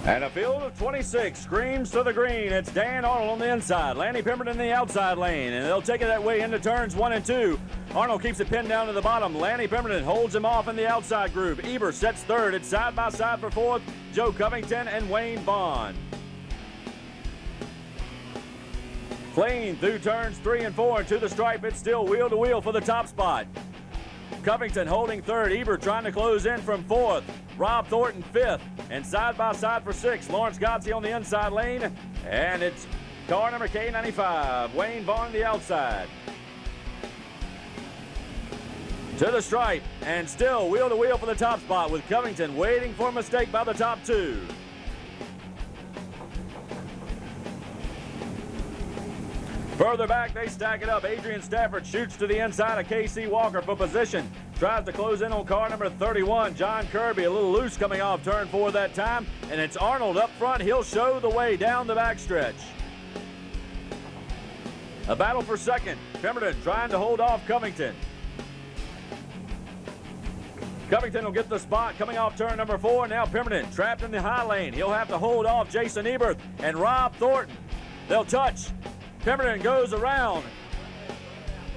And a field of 26 screams to the green. It's Dan Arnold on the inside, Lanny Pemberton in the outside lane, and they'll take it that way into turns 1 and 2. Arnold keeps it pinned down to the bottom. Lanny Pemberton holds him off in the outside groove. Eber sets third. It's side by side for fourth. Joe Covington and Wayne Vaughn. Clean through turns 3 and 4 and to the stripe. It's still wheel to wheel for the top spot. Covington holding third. Eber trying to close in from fourth. Rob Thornton fifth. And side by side for sixth. Lawrence Godsey on the inside lane. And it's car number K95. Wayne Vaughn the outside. To the stripe. And still wheel to wheel for the top spot with Covington waiting for a mistake by the top two. Further back, they stack it up. Adrian Stafford shoots to the inside of KC Walker for position. Tries to close in on car number 31. John Kirby a little loose coming off turn 4 that time. And it's Arnold up front. He'll show the way down the backstretch. A battle for second. Pemberton trying to hold off Covington. Covington will get the spot coming off turn number 4. Now Pemberton trapped in the high lane. He'll have to hold off Jason Eberth and Rob Thornton. They'll touch. Pemberton goes around.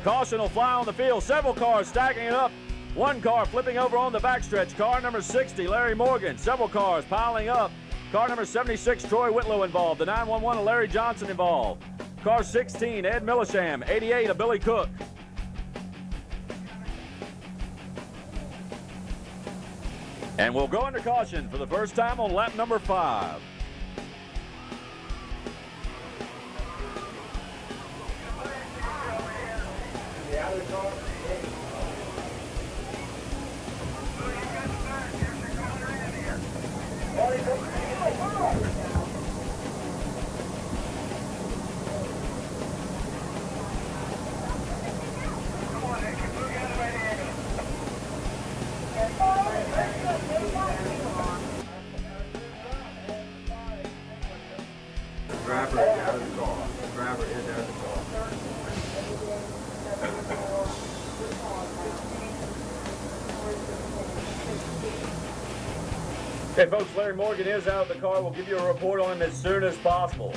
Caution will fly on the field. Several cars stacking it up. One car flipping over on the backstretch. Car number 60, Larry Morgan. Several cars piling up. Car number 76, Troy Whitlow involved. The 911 of Larry Johnson involved. Car 16, Ed Millisham. 88 of Billy Cook. And we'll go under caution for the first time on lap number 5. Driver is out of the car. Driver is out of the car. Okay, folks, Larry Morgan is out of the car. We'll give you a report on him as soon as possible.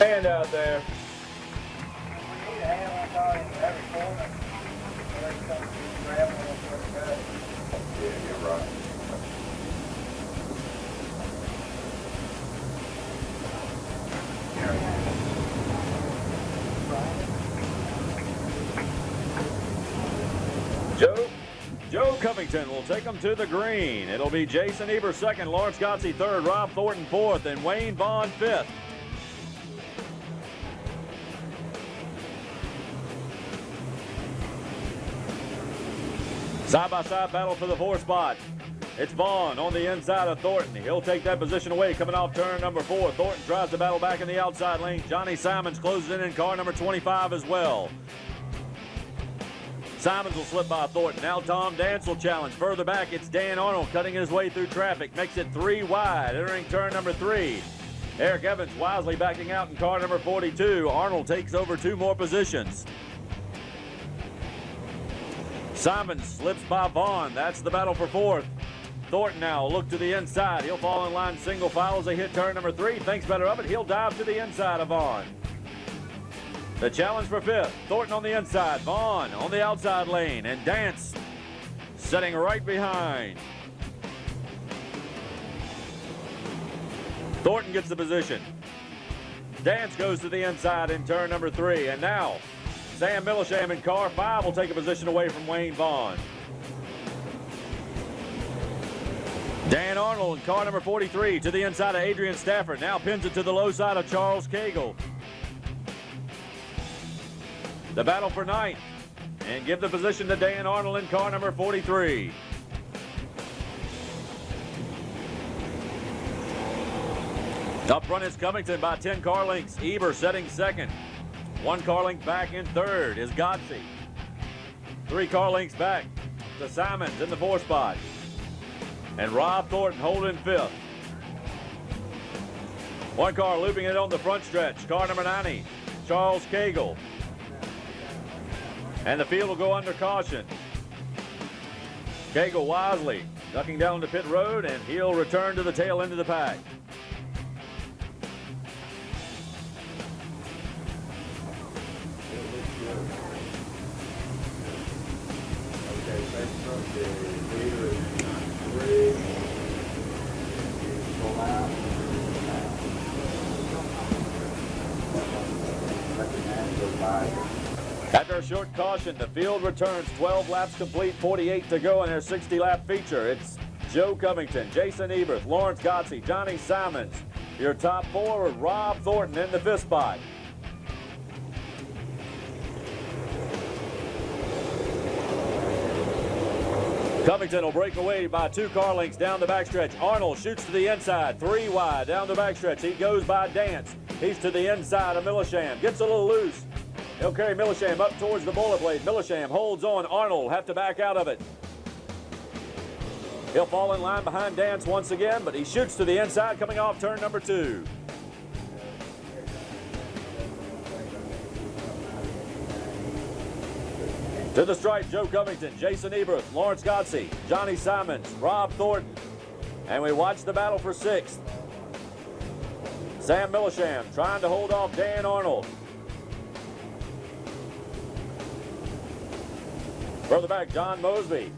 And out there. Joe Covington will take them to the green. It'll be Jason Eber second, Lawrence Godsey third, Rob Thornton fourth, and Wayne Vaughn fifth. Side-by-side battle for the 4th spot. It's Vaughn on the inside of Thornton. He'll take that position away coming off turn number 4. Thornton tries to battle back in the outside lane. Johnny Simons closes in car number 25 as well. Simons will slip by Thornton. Now Tom Dance will challenge. Further back, it's Dan Arnold cutting his way through traffic. Makes it 3 wide, entering turn number 3. Eric Evans wisely backing out in car number 42. Arnold takes over 2 more positions. Simons slips by Vaughn. That's the battle for 4th. Thornton now will look to the inside. He'll fall in line single file as they hit turn number 3. Thinks better of it. He'll dive to the inside of Vaughn. The challenge for 5th. Thornton on the inside. Vaughn on the outside lane. And Dance sitting right behind. Thornton gets the position. Dance goes to the inside in turn number 3. And now Sam Millisham in car 5 will take a position away from Wayne Vaughn. Dan Arnold in car number 43 to the inside of Adrian Stafford. Now pins it to the low side of Charles Cagle. The battle for 9th. And give the position to Dan Arnold in car number 43. Up front is Covington by 10 car lengths. Eber setting second. 1 car length back in third is Godsey. 3 car lengths back. to Simons in the 4th spot. And Rob Thornton holding 5th. One car looping it on the front stretch. Car number 90, Charles Cagle. And the field will go under caution. Cagle wisely ducking down the pit road, and he'll return to the tail end of the pack. After a short caution, the field returns. 12 laps complete, 48 to go in their 60-lap feature. It's Joe Covington, Jason Eberth, Lawrence Godsey, Johnny Simons. Your top 4 are Rob Thornton in the 5th spot. Covington will break away by 2 car lengths down the backstretch. Arnold shoots to the inside, 3 wide down the backstretch. He goes by Dance. He's to the inside of Millisham. Gets a little loose. He'll carry Millisham up towards the bullet blade. Millisham holds on. Arnold will have to back out of it. He'll fall in line behind Dance once again, but he shoots to the inside coming off turn number 2. To the stripe, Joe Covington, Jason Eberth, Lawrence Godsey, Johnny Simons, Rob Thornton. And we watch the battle for 6th. Sam Millisham trying to hold off Dan Arnold. Further back, John Mosby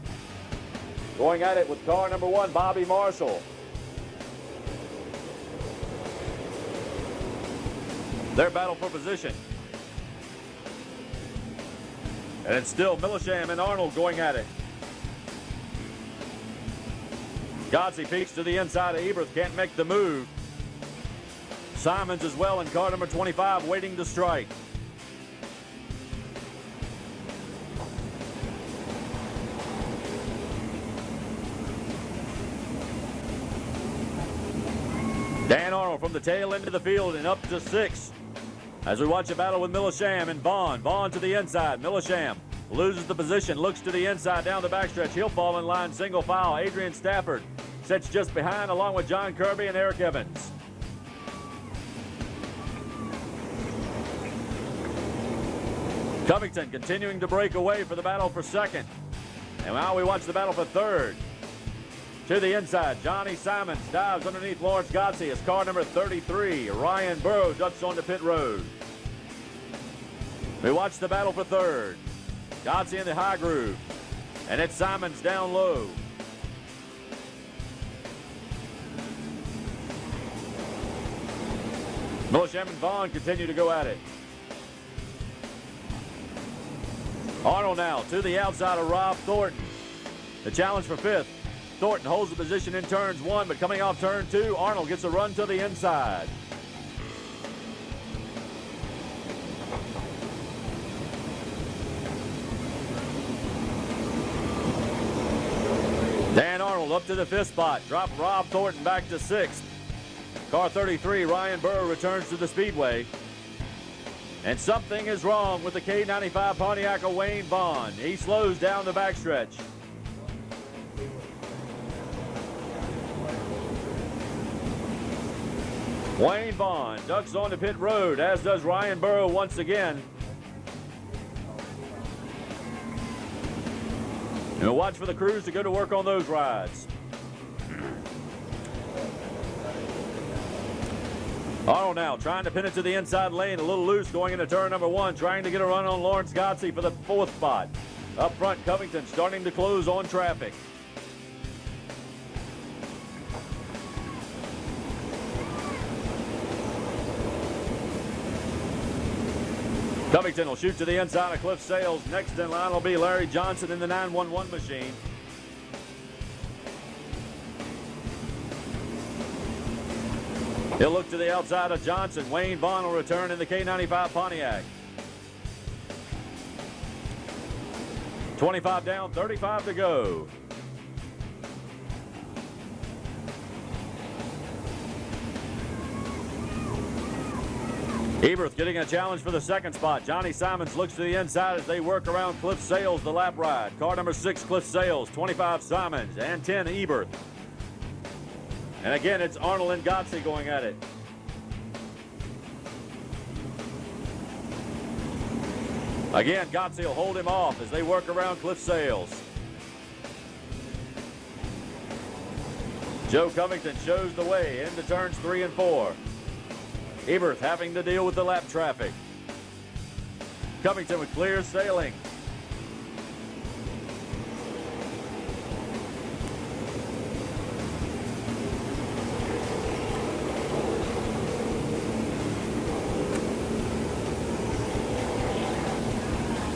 going at it with car number 1, Bobby Marshall. Their battle for position. And it's still Millisham and Arnold going at it. Godsey peeks to the inside of Eberth, can't make the move. Simons as well in car number 25 waiting to strike. Dan Arnold from the tail end of the field and up to 6. As we watch a battle with Millisham and Vaughn. Vaughn to the inside. Millisham loses the position, looks to the inside down the backstretch. He'll fall in line single file. Adrian Stafford sits just behind along with John Kirby and Eric Evans. Covington continuing to break away for the battle for 2nd. And now we watch the battle for 3rd. To the inside, Johnny Simons dives underneath Lawrence Godsey as car number 33, Ryan Burrow, ducks onto pit road. We watch the battle for 3rd. Godsey in the high groove, and it's Simons down low. Millisham and Vaughn continue to go at it. Arnold now to the outside of Rob Thornton. The challenge for 5th. Thornton holds the position in turns 1, but coming off turn 2, Arnold gets a run to the inside. Dan Arnold up to the 5th spot. Drop Rob Thornton back to 6th. Car 33, Ryan Burr, returns to the speedway. And something is wrong with the K95 Pontiac of Wayne Vaughn. He slows down the backstretch. Wayne Vaughn ducks onto pit road, as does Ryan Burrow once again. And we'll watch for the crews to go to work on those rides. Arnold now trying to pin it to the inside lane, a little loose going into turn number 1, trying to get a run on Lawrence Godsey for the 4th spot. Up front, Covington starting to close on traffic. Covington will shoot to the inside of Cliff Sales. Next in line will be Larry Johnson in the 911 machine. He'll look to the outside of Johnson. Wayne Vaughn will return in the K95 Pontiac. 25 down, 35 to go. Eberth getting a challenge for the second spot. Johnny Simons looks to the inside as they work around Cliff Sales, the lap ride. Car number 6, Cliff Sales, 25 Simons, and 10 Eberth. And again, it's Arnold and Gotze going at it. Again, Gotze will hold him off as they work around Cliff Sales. Joe Covington shows the way into turns 3 and 4. Eberth having to deal with the lap traffic. Covington with clear sailing.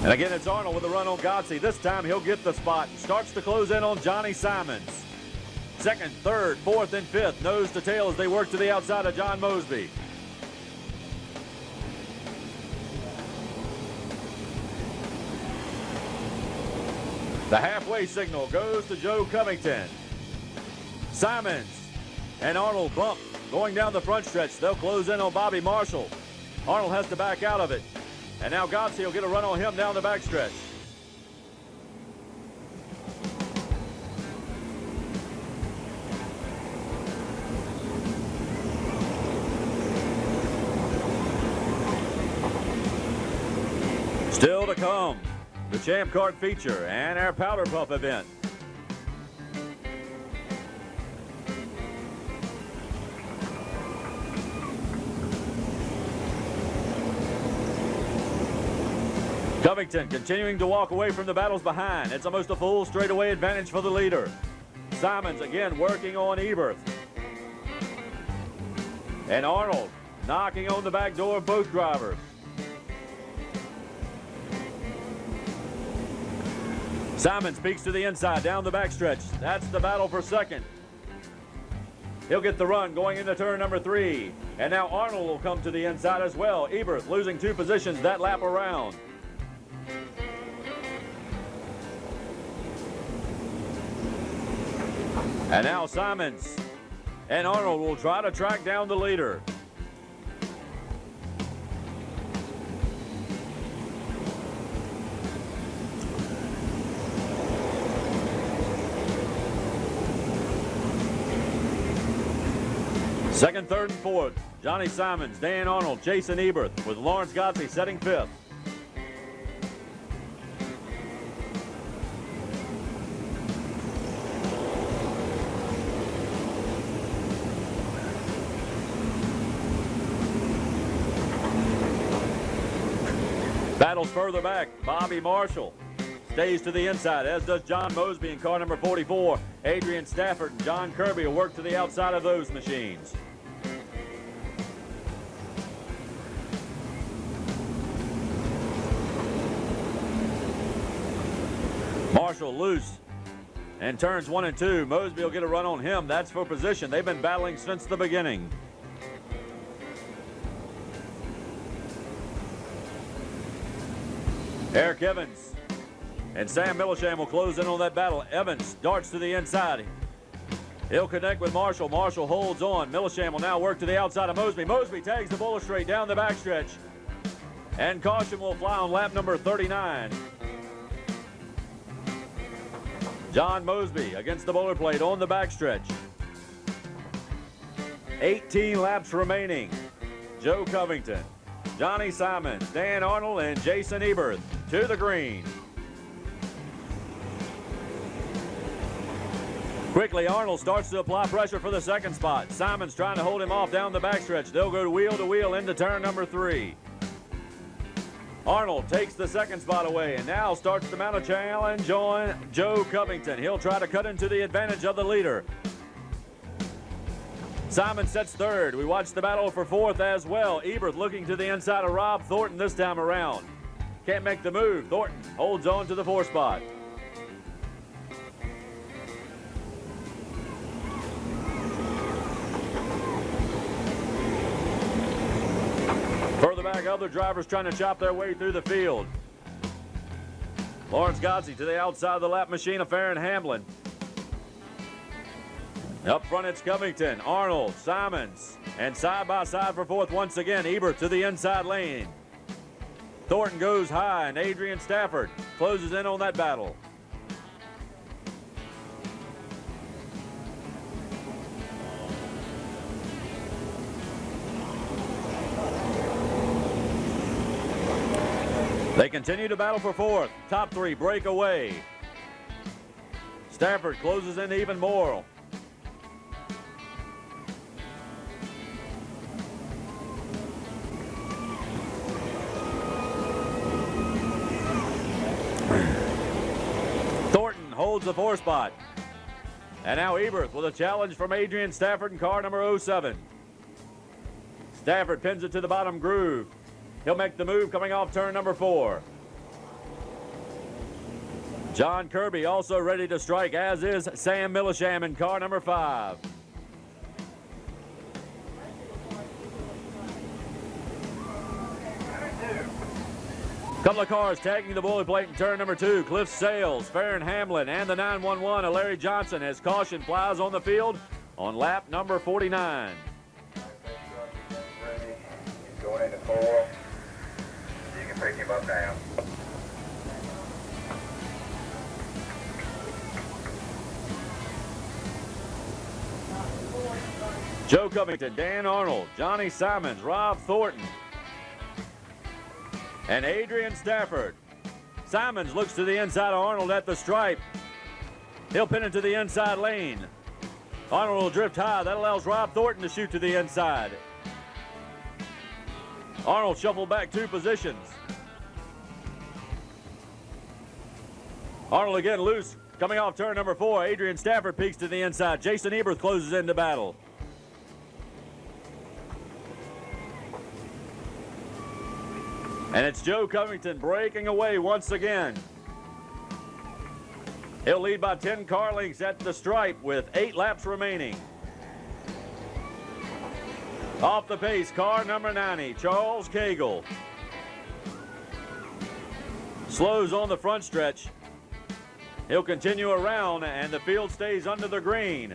And again, it's Arnold with a run on Gotze. This time he'll get the spot. Starts to close in on Johnny Simons. Second, third, fourth, and fifth, nose to tail as they work to the outside of John Mosby. The halfway signal goes to Joe Covington. Simons and Arnold bump going down the front stretch. They'll close in on Bobby Marshall. Arnold has to back out of it. And now Gotze will get a run on him down the backstretch. Still to come, the Champ Card feature and our Powder Puff event. Covington continuing to walk away from the battles behind. It's almost a full straightaway advantage for the leader. Simons again working on Eberth. And Arnold knocking on the back door of both drivers. Simons peeks to the inside, down the backstretch. That's the battle for second. He'll get the run going into turn number 3. And now Arnold will come to the inside as well. Eberth losing 2 positions that lap around. And now Simons and Arnold will try to track down the leader. Second, third, and fourth, Johnny Simons, Dan Arnold, Jason Eberth, with Lawrence Gotze setting 5th. Battles further back, Bobby Marshall stays to the inside, as does John Mosby in car number 44. Adrian Stafford and John Kirby will work to the outside of those machines. Marshall loose and turns 1 and 2. Mosby will get a run on him. That's for position. They've been battling since the beginning. Eric Evans and Sam Millisham will close in on that battle. Evans darts to the inside. He'll connect with Marshall. Marshall holds on. Millisham will now work to the outside of Mosby. Mosby tags the bullet straight down the backstretch. And caution will fly on lap number 39. John Mosby against the bowler plate on the backstretch. 18 laps remaining. Joe Covington, Johnny Simons, Dan Arnold, and Jason Eberth to the green. Quickly, Arnold starts to apply pressure for the second spot. Simons trying to hold him off down the backstretch. They'll go wheel to wheel into turn number 3. Arnold takes the second spot away and now starts to mount a challenge on Joe Covington. He'll try to cut into the advantage of the leader. Simon sets third. We watch the battle for fourth as well. Eberth looking to the inside of Rob Thornton this time around. Can't make the move. Thornton holds on to the 4th spot. Further back, other drivers trying to chop their way through the field. Lawrence Gotze to the outside of the lap machine of Farron Hamlin. Up front, it's Covington, Arnold, Simons, and side by side for fourth once again, Ebert to the inside lane. Thornton goes high, and Adrian Stafford closes in on that battle. They continue to battle for fourth. Top three break away. Stafford closes in even more. Thornton holds the four spot. And now Ebert with a challenge from Adrian Stafford in car number 07. Stafford pins it to the bottom groove. He'll make the move coming off turn number 4. John Kirby also ready to strike, as is Sam Millisham in car number 5. Couple of cars tagging the bully plate in turn number 2. Cliff Sales, Farron Hamlin, and the 911 of Larry Johnson as caution flies on the field on lap number 49. Ready. He's going into 4. You can pick him up now. Joe Covington, Dan Arnold, Johnny Simons, Rob Thornton, and Adrian Stafford. Simons looks to the inside of Arnold at the stripe. He'll pin it to the inside lane. Arnold will drift high. That allows Rob Thornton to shoot to the inside. Arnold shuffled back 2 positions. Arnold again loose. Coming off turn number 4, Adrian Stafford peeks to the inside. Jason Ebert closes into battle. And it's Joe Covington breaking away once again. He'll lead by 10 car lengths at the stripe with 8 laps remaining. Off the pace, car number 90, Charles Cagle. Slows on the front stretch. He'll continue around, and the field stays under the green.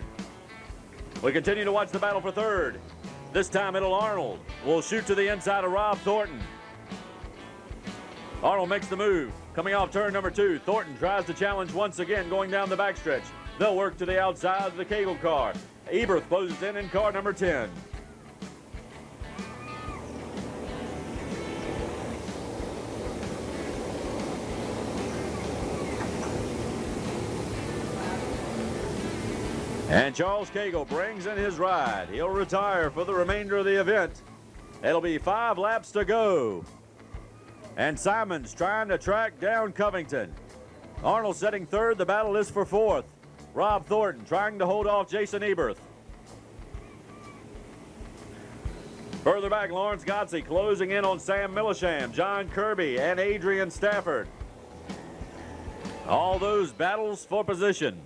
We continue to watch the battle for third. This time it'll Arnold. Will shoot to the inside of Rob Thornton. Arnold makes the move. Coming off turn number 2, Thornton tries to challenge once again going down the backstretch. They'll work to the outside of the Cagle car. Ebert closes in car number 10. And Charles Cagle brings in his ride. He'll retire for the remainder of the event. It'll be 5 laps to go. And Simons trying to track down Covington. Arnold setting third. The battle is for fourth. Rob Thornton trying to hold off Jason Ebert. Further back, Lawrence Godsey closing in on Sam Millisham, John Kirby, and Adrian Stafford. All those battles for position.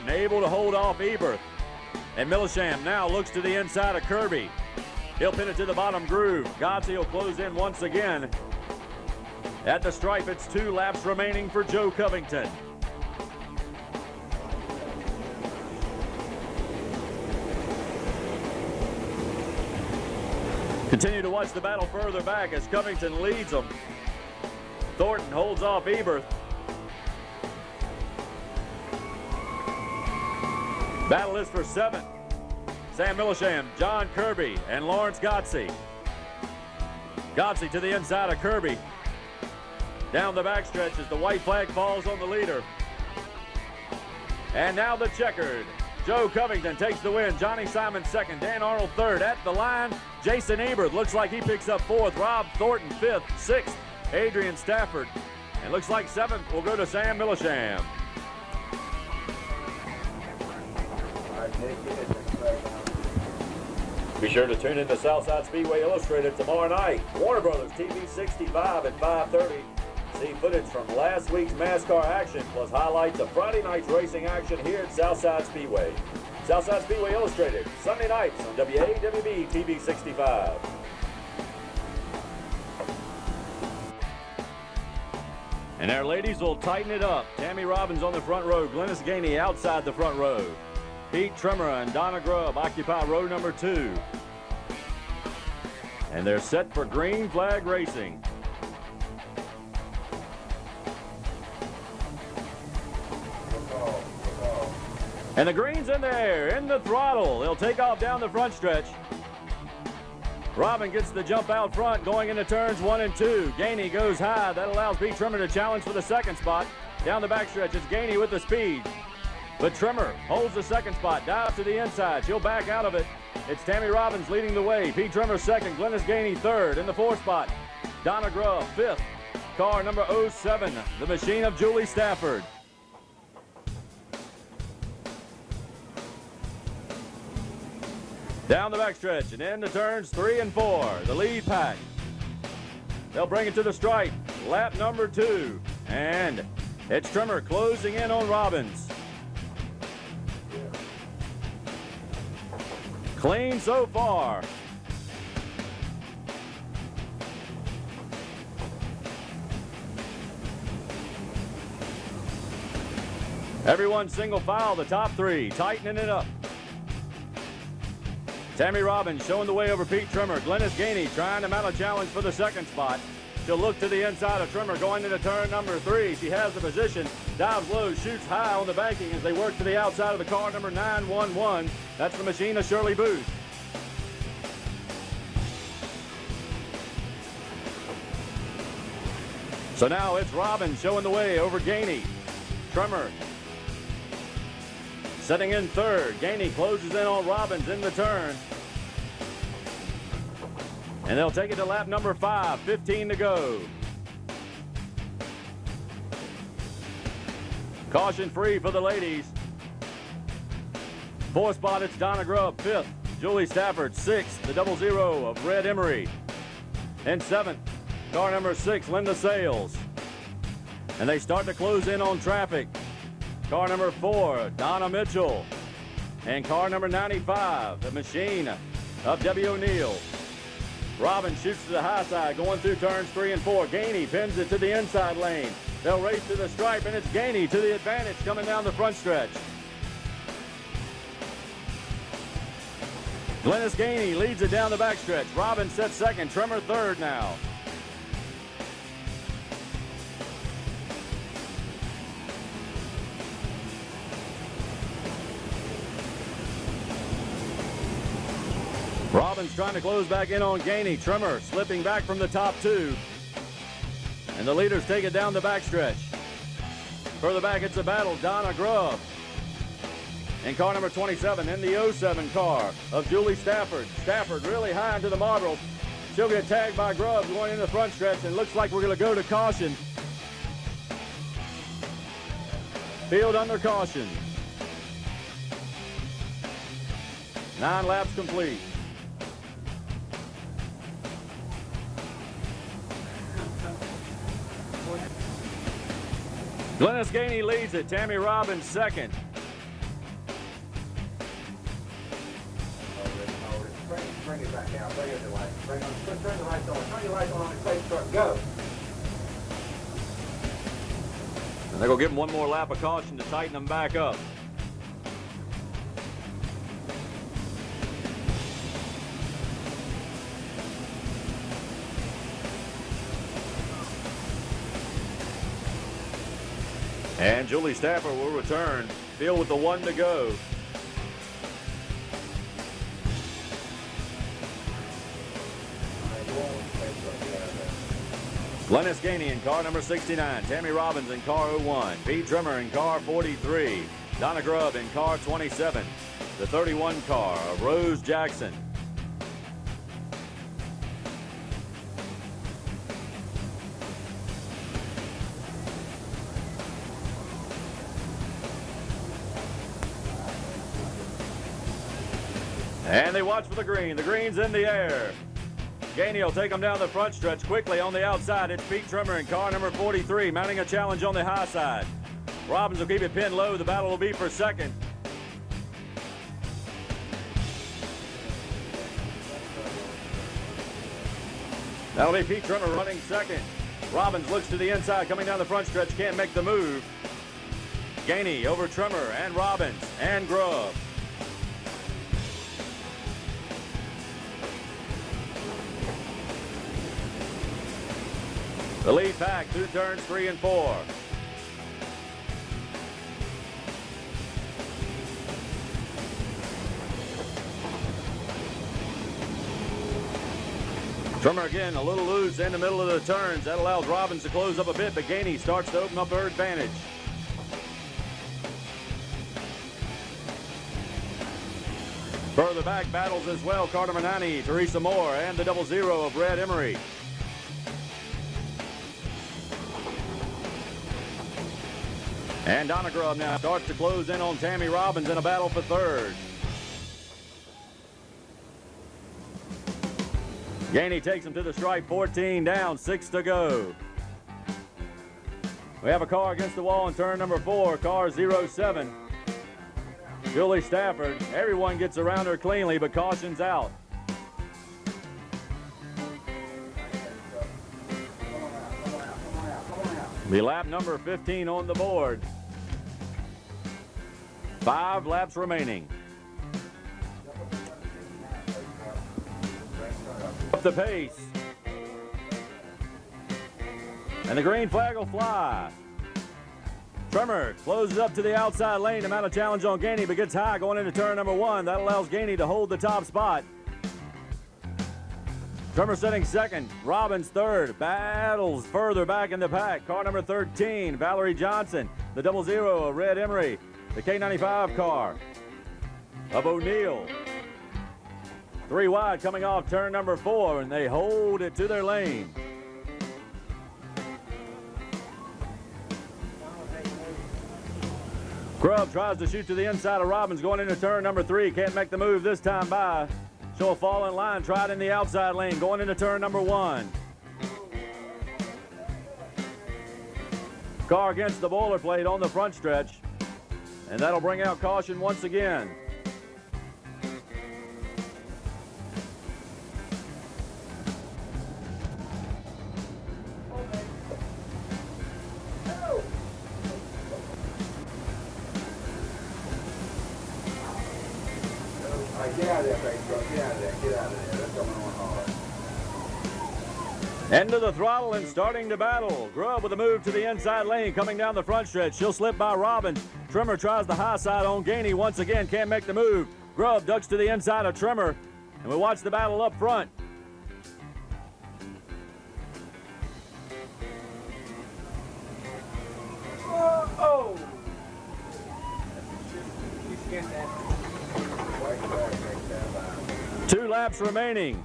Able to hold off Ebert. And Millisham now looks to the inside of Kirby. He'll pin it to the bottom groove. Godsey will close in once again. At the stripe, it's 2 laps remaining for Joe Covington. Continue to watch the battle further back as Covington leads them. Thornton holds off Ebert. Battle is for 7. Sam Millisham, John Kirby, and Lawrence Godsey. Godsey to the inside of Kirby. Down the backstretch as the white flag falls on the leader. And now the checkered. Joe Covington takes the win. Johnny Simons second. Dan Arnold third. At the line, Jason Ebert looks like he picks up 4th. Rob Thornton 5th. 6th, Adrian Stafford. And looks like 7th will go to Sam Millisham. Be sure to tune in to Southside Speedway Illustrated tomorrow night. Warner Brothers TV 65 at 5:30. See footage from last week's MASCAR action, plus highlights of Friday night's racing action here at Southside Speedway. Southside Speedway Illustrated, Sunday nights on WAWB TV 65. And our ladies will tighten it up. Tammy Robbins on the front row, Glennis Gainey outside the front row. Pete Trimmer and Donna Grubb occupy row number 2. And they're set for green flag racing. And the green's in there, in the throttle. They'll take off down the front stretch. Robin gets the jump out front going into turns 1 and 2. Gainey goes high. That allows Pete Trimmer to challenge for the second spot. Down the backstretch, it's Gainey with the speed. But Trimmer holds the second spot, dives to the inside. She'll back out of it. It's Tammy Robbins leading the way. Pete Trimmer second, Glennis Gainey third. In the 4th spot, Donna Grubb 5th. Car number 07, the machine of Julie Stafford. Down the backstretch and into turns 3 and 4. The lead pack. They'll bring it to the stripe. Lap number 2. And it's Trimmer closing in on Robbins. Clean so far. Everyone single file, the top 3, tightening it up. Tammy Robbins showing the way over Pete Trimmer. Glennis Gainey trying to mount a challenge for the second spot. She'll look to the inside of Trimmer going into turn number 3. She has the position, dives low, shoots high on the banking as they work to the outside of the car number 911. That's the machine of Shirley Booth. So now it's Robbins showing the way over Gainey. Trimmer setting in third. Gainey closes in on Robbins in the turn. And they'll take it to lap number 5, 15 to go. Caution free for the ladies. 4th spot, it's Donna Grubb. 5th, Julie Stafford. 6th, the 00 of Red Emery. And 7th, car number 6, Linda Sales. And they start to close in on traffic. Car number 4, Donna Mitchell. And car number 95, the machine of Debbie O'Neill. Robbins shoots to the high side, going through turns 3 and 4. Gainey pins it to the inside lane. They'll race to the stripe, and it's Gainey to the advantage coming down the front stretch. Glennis Gainey leads it down the backstretch. Robbins sets second, Trimmer third now. Robbins trying to close back in on Gainey. Trimmer slipping back from the top 2. And the leaders take it down the backstretch. Further back, it's a battle. Donna Grubb. And car number 27 in the 07 car of Julie Stafford. Stafford really high into the marbles. She'll get tagged by Grubb going in the front stretch, and looks like we're going to go to caution. Field under caution. 9 laps complete. Glennis Gainey leads it. Tammy Robbins second. Bring it back out. Bring it away. Turn the lights on. Turn your lights on and say start. Go. And they're going to give them one more lap of caution to tighten them back up. And Julie Stafford will return. Field with the 1 to go. Glennis Gainey in car number 69. Tammy Robbins in car 01. Pete Trimmer in car 43. Donna Grubb in car 27. The 31 car of Rose Jackson. And they watch for the green. The green's in the air. Gainey will take them down the front stretch quickly on the outside. It's Pete Trimmer in car number 43, mounting a challenge on the high side. Robbins will keep it pinned low. The battle will be for second. That'll be Pete Trimmer running second. Robbins looks to the inside, coming down the front stretch, can't make the move. Gainey over Trimmer and Robbins and Grubb. The lead pack through turns 3 and 4. Trimmer again a little loose in the middle of the turns. That allows Robbins to close up a bit, but Gainey starts to open up her advantage. Further back battles as well, car number 90, Teresa Moore, and the 00 of Red Emery. And Donna Grubb now starts to close in on Tammy Robbins in a battle for third. Gainey takes him to the stripe, 14 down, 6 to go. We have a car against the wall in turn number 4, car 07. Julie Stafford, everyone gets around her cleanly, but caution's out. The lap number 15 on the board. 5 laps remaining. Up the pace. And the green flag will fly. Trimmer closes up to the outside lane. Amount of challenge on Gainey, but gets high going into turn number 1. That allows Gainey to hold the top spot. Trimmer sitting second. Robbins third. Battles further back in the pack. Car number 13, Valerie Johnson. The 00 of Red Emery. The K95 car of O'Neill. 3 wide coming off turn number 4, and they hold it to their lane. Grubb tries to shoot to the inside of Robbins going into turn number 3. Can't make the move this time by. She'll fall in line, tried in the outside lane going into turn number 1. Car against the boilerplate on the front stretch, and that'll bring out caution once again. Get out of there, baby girl. Get out of there. Get out of there. That's coming on hard. End of the throttle and starting to battle. Grubb with a move to the inside lane coming down the front stretch. She'll slip by Robbins. Trimmer tries the high side on Gainey once again. Can't make the move. Grubb ducks to the inside of Trimmer. And we watch the battle up front. Oh! You 2 laps remaining.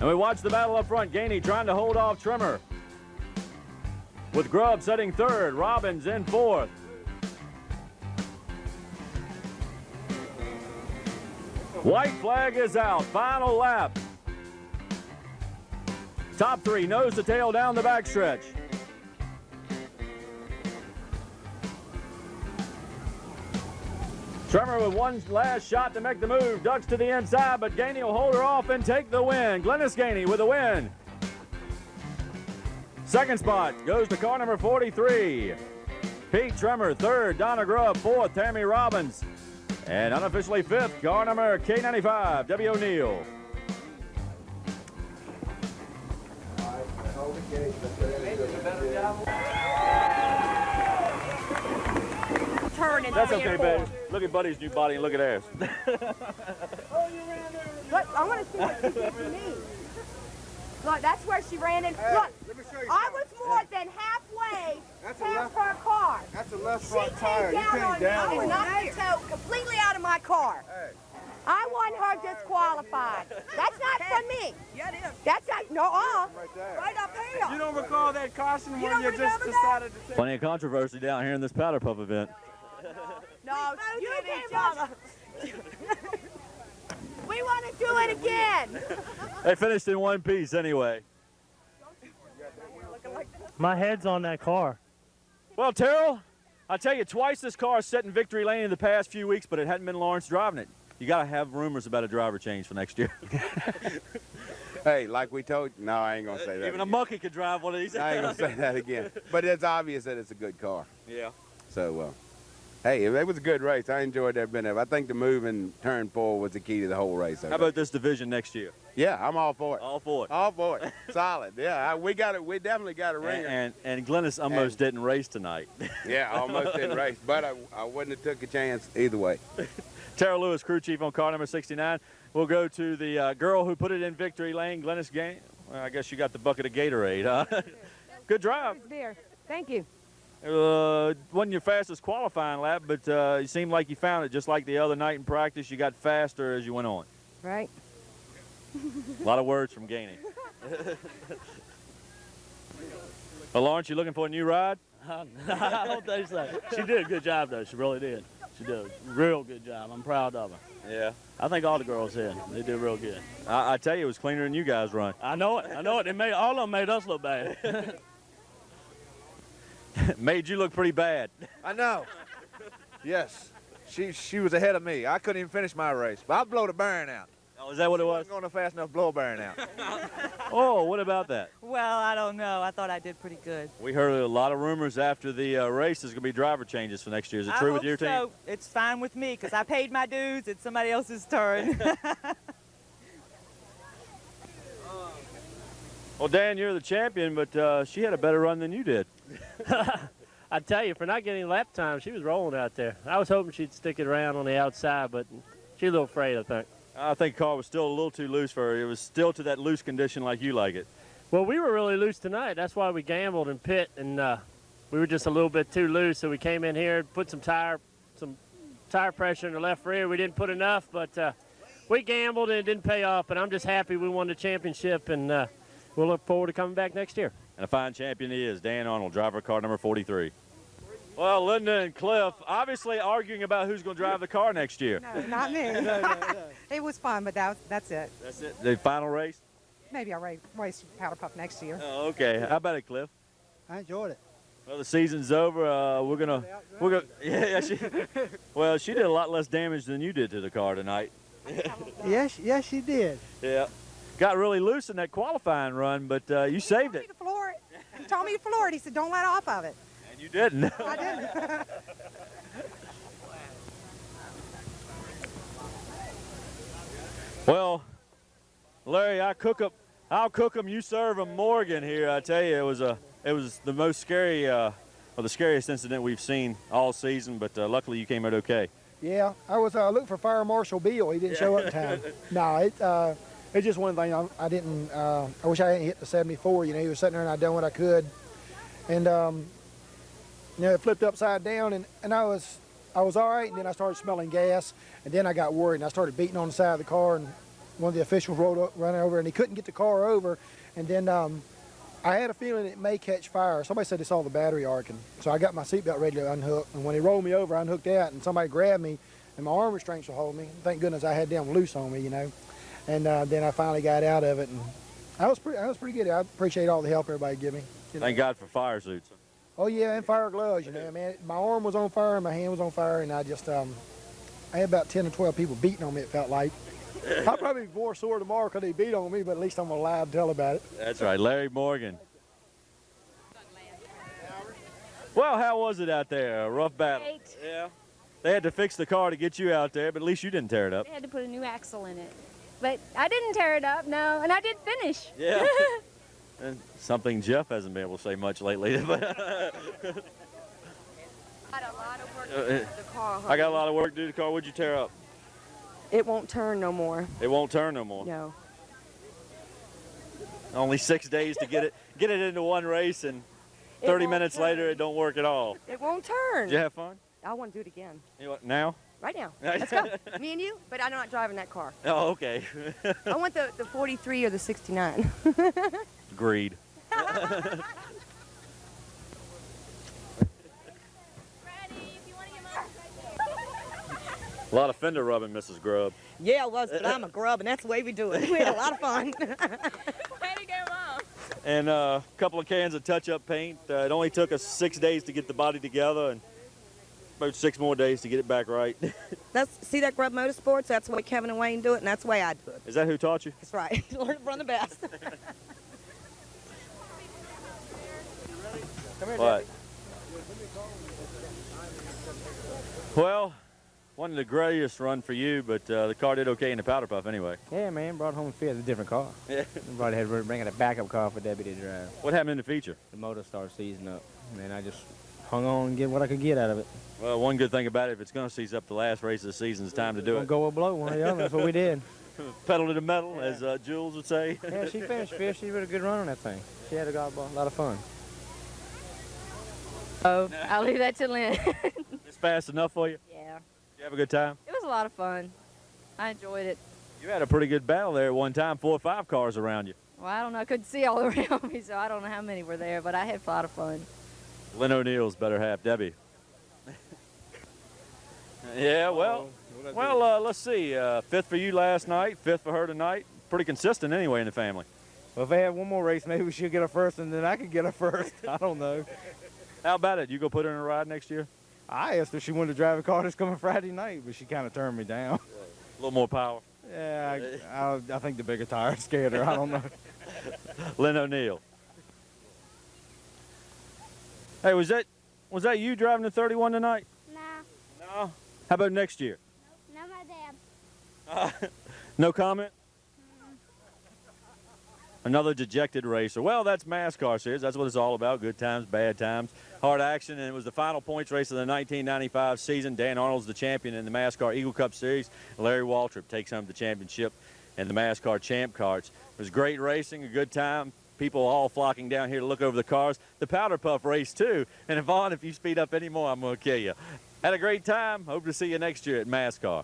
And we watch the battle up front. Gainey trying to hold off Trimmer. With Grubb setting third, Robbins in fourth. White flag is out. Final lap. Top 3, nose to tail down the backstretch. Trimmer with one last shot to make the move, ducks to the inside, but Gainey will hold her off and take the win. Glennis Gainey with the win. Second spot goes to car number 43. Pete Trimmer, third. Donna Grubb, fourth. Tammy Robbins. And unofficially fifth, car number K95, W. O'Neill. That's okay, baby. Look at Buddy's new body and look at ass. Look, I want to see what she did to me. Look, that's where she ran in. Hey, look, let me show you I something. was more than halfway That's past her car. That's a left She front tire. came You down on came me down and on knocked the toe completely out of my car. Hey. I want her disqualified. That's not for me. Yeah, it is. That's not, no, Right there. right up here. You don't recall that caution when don't you just remember that? decided to take Plenty of controversy down here in this powder puff event. No, you hit came each up. We want to do it again. They finished in one piece anyway. My head's on that car. Well, Terrell, I tell you, twice this car has set in victory lane in the past few weeks, but it hadn't been Lawrence driving it. You got to have rumors about a driver change for next year. Hey, like we told you, no, I ain't gonna say that. Even a again. monkey could drive one of these. I ain't gonna say that again. But it's obvious that it's a good car. Yeah. So, hey, it was a good race. I enjoyed every bit of it. I think the move in turn 4 was the key to the whole race. How about this division next year? Yeah, I'm all for it. All for it. All for it. Solid. Yeah, we got it. We definitely got a ringer. And Glennis almost didn't race tonight. Yeah, almost didn't race, but I wouldn't have took a chance either way. Tara Lewis, crew chief on car number 69. We'll go to the girl who put it in victory lane, Glennis Game. Well, I guess you got the bucket of Gatorade, huh? Good drive. There. Thank you. Wasn't your fastest qualifying lap, but you seemed like you found it just like the other night in practice. You got faster as you went on. Right. A lot of words from Gainey. Well, Lawrence, you looking for a new ride? I don't think so. She did a good job, though. She really did. She did a real good job. I'm proud of her. Yeah. I think all the girls did. They did real good. I tell you, it was cleaner than you guys run. I know it. I know it. They made, all of them made us look bad. Made you look pretty bad. I know. Yes. She was ahead of me. I couldn't even finish my race, but I blew the bearing out. Oh, is that what it was? I wasn't going fast enough to blow a bearing out. Oh, what about that? Well, I don't know. I thought I did pretty good. We heard a lot of rumors after the race there's going to be driver changes for next year. Is it true with your team? So. It's fine with me because I paid my dues. It's somebody else's turn. Well, Dan, you're the champion, but she had a better run than you did. I tell you, for not getting lap time, she was rolling out there. I was hoping she'd stick it around on the outside, but she's a little afraid, I think. I think the car was still a little too loose for her. It was still to that loose condition like you like it. Well, we were really loose tonight. That's why we gambled in pit, and we were just a little bit too loose, so we came in here, put some tire pressure in the left rear. We didn't put enough, but we gambled, and it didn't pay off, but I'm just happy we won the championship, and we'll look forward to coming back next year. And a fine champion he is, Dan Arnold, driver car number 43. Well, Linda and Cliff obviously arguing about who's going to drive the car next year. No, not me. It was fun, but that's it. That's it? The final race? Maybe I'll race Powder Puff next year. Oh, okay. How about it, Cliff? I enjoyed it. Well, the season's over. We're gonna. Yeah. Well, she did a lot less damage than you did to the car tonight. Yes, she did. Yeah. Got really loose in that qualifying run, but you saved it. He told me to floor it. He said, don't let off of it. And you didn't. I didn't. Well, Larry, I'll cook them. You serve them. Morgan here. I tell you, it was the most scary, or the scariest incident we've seen all season. But luckily, you came out okay. Yeah, I was looking for Fire Marshal Bill. He didn't show up in time. No, it's just one thing. I didn't. I wish I hadn't hit the 74. You know, he was sitting there and I done what I could, and you know, it flipped upside down, and I was all right. And then I started smelling gas, and then I got worried and I started beating on the side of the car. And one of the officials ran over, and he couldn't get the car over. And then I had a feeling it may catch fire. Somebody said they saw the battery arcing, so I got my seatbelt ready to unhook. And when he rolled me over, I unhooked that, and somebody grabbed me, and my arm restraints were holding me. Thank goodness I had them loose on me, you know. And then I finally got out of it, and I was pretty good. I appreciate all the help everybody gave me. You know. Thank God for fire suits. Oh yeah, and fire gloves. You know, man, my arm was on fire, and my hand was on fire, and I just I had about 10 or 12 people beating on me. It felt like. I'll probably be more sore tomorrow because they beat on me, but at least I'm alive to tell about it. That's right, Larry Morgan. Well, how was it out there? A rough battle. Great. Yeah. They had to fix the car to get you out there, but at least you didn't tear it up. They had to put a new axle in it. But I didn't tear it up, no, and I did finish. Yeah. And something Jeff hasn't been able to say much lately. I got a lot of work to do to the car. I got a lot of work to do to the car. What'd you tear up? It won't turn no more. It won't turn no more. No. Only 6 days to get it into one race, and 30 minutes later it don't work at all. It won't turn. Did you have fun? I want to do it again. You want, now? Right now. Let's go. Me and you, but I'm not driving that car. Oh, okay. I want the 43 or the 69. Agreed. A lot of fender rubbing, Mrs. Grubb. Yeah, it was, but I'm a grub, and that's the way we do it. We had a lot of fun. Way to go, Mom. And a couple of cans of touch-up paint. It only took us 6 days to get the body together, and About 6 more days to get it back right. See that Grub Motorsports? That's the way Kevin and Wayne do it, and that's the way I do it. Is that who taught you? That's right. Learn from the best. Come here, What? Well, wasn't the greatest run for you, but the car did okay in the powder puff anyway. Yeah, man, brought home fifth. A different car. Yeah. Everybody had to bring a backup car for Debbie to drive. What happened in the feature? The motor started seizing up, and then I just hung on and get what I could get out of it. Well, one good thing about it, if it's going to seize up the last race of the season, it's time to do it. Go a blow, one or the other. That's what we did. Pedal to the metal, as Jules would say. Yeah, she finished fifth. She did a good run on that thing. She had a lot of fun. Oh, I'll leave that to Lynn. It's fast enough for you? Yeah. You have a good time? It was a lot of fun. I enjoyed it. You had a pretty good battle there at one time, 4 or 5 cars around you. Well, I don't know. I couldn't see all around me, so I don't know how many were there, but I had a lot of fun. Lynn O'Neill's better half, Debbie. Yeah, well, let's see. 5th for you last night, 5th for her tonight. Pretty consistent anyway in the family. Well, if they had one more race, maybe she'll get her first, and then I could get her first. I don't know. How about it? You go put her in a ride next year? I asked her if she wanted to drive a car that's coming Friday night, but she kind of turned me down. A little more power. Yeah, I think the bigger tire scared her. I don't know. Lynn O'Neill. Hey, was that you driving the 31 tonight? No. No. How about next year? No, my dad. No comment? Another dejected racer. Well, that's MASCAR series. That's what it's all about. Good times, bad times, hard action. And it was the final points race of the 1995 season. Dan Arnold's the champion in the MASCAR Eagle Cup Series. Larry Waltrip takes home the championship in the MASCAR Champ Carts. It was great racing, a good time. People all flocking down here to look over the cars. The powder puff race, too. And Yvonne, if you speed up anymore, I'm going to kill you. Had a great time. Hope to see you next year at MASCAR.